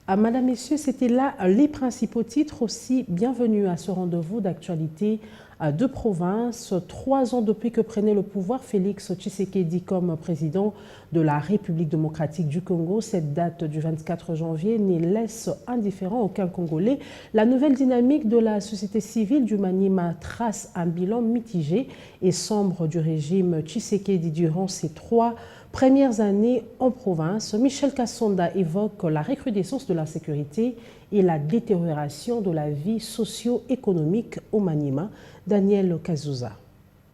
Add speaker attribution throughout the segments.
Speaker 1: Madame, Messieurs, c'était là les principaux titres. Aussi, bienvenue à ce rendez-vous d'actualité de province. 3 ans depuis que prenait le pouvoir Félix Tshisekedi comme président de la République démocratique du Congo, cette date du 24 janvier ne laisse indifférent aucun Congolais. La nouvelle dynamique de la société civile du Maniema trace un bilan mitigé et sombre du régime Tshisekedi durant ces 3 premières années en province. Michel Kassonda évoque la recrudescence de la sécurité et la détérioration de la vie socio-économique au Maniema. Daniel Kazouza.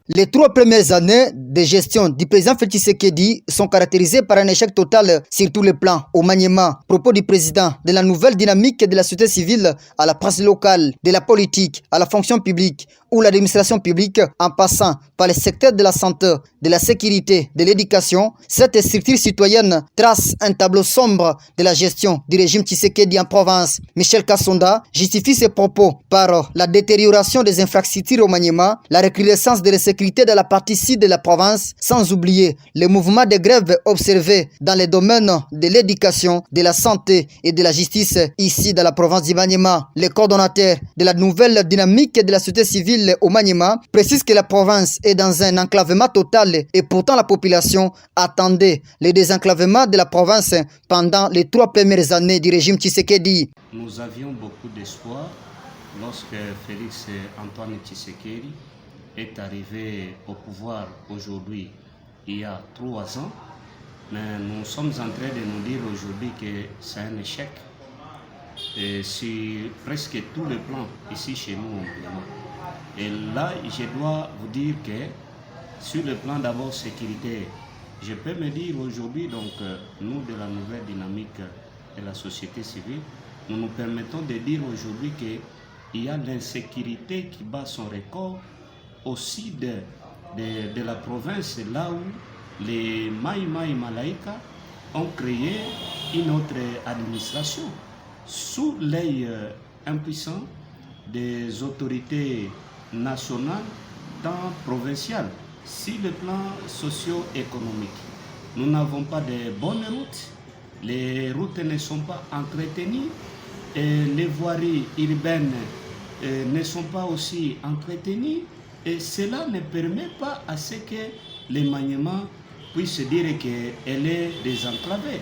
Speaker 2: Les 3 premières années de gestion du président Félix Tshisekedi sont caractérisées par un échec total sur tous les plans. Au Maniema, propos du président, de la nouvelle dynamique de la société civile à la presse locale, de la politique à la fonction publique ou l'administration publique, en passant par les secteurs de la santé, de la sécurité, de l'éducation, cette structure citoyenne trace un tableau sombre de la gestion du régime Tshisekedi en province. Michel Kassonda justifie ses propos par la détérioration des infrastructures au Maniema, la recrudescence de l'insécurité de la partie sud de la province, sans oublier les mouvements de grève observés dans les domaines de l'éducation, de la santé et de la justice ici dans la province du Maniema. Le coordonnateur de la nouvelle dynamique de la société civile au Maniema précise que la province est dans un enclavement total et pourtant la population attendait le désenclavement de la province pendant les 3 premières années du régime Tshisekedi.
Speaker 3: Nous avions beaucoup d'espoir lorsque Félix Antoine Tshisekedi est arrivé au pouvoir aujourd'hui, il y a 3 ans, mais nous sommes en train de nous dire aujourd'hui que c'est un échec et sur presque tous les plans ici chez nous. Et là, je dois vous dire que sur le plan d'abord sécurité, je peux me dire aujourd'hui, donc nous de la nouvelle dynamique de la société civile, nous nous permettons de dire aujourd'hui qu'il y a l'insécurité qui bat son record au sud de la province, là où les Mai Mai Malaika ont créé une autre administration sous l'œil impuissant des autorités nationales tant provinciales. Sur le plan socio-économique, nous n'avons pas de bonnes routes, les routes ne sont pas entretenues, et les voiries urbaines ne sont pas aussi entretenues. Et cela ne permet pas à ce que le Maniema puisse dire qu'elle est désenclavée.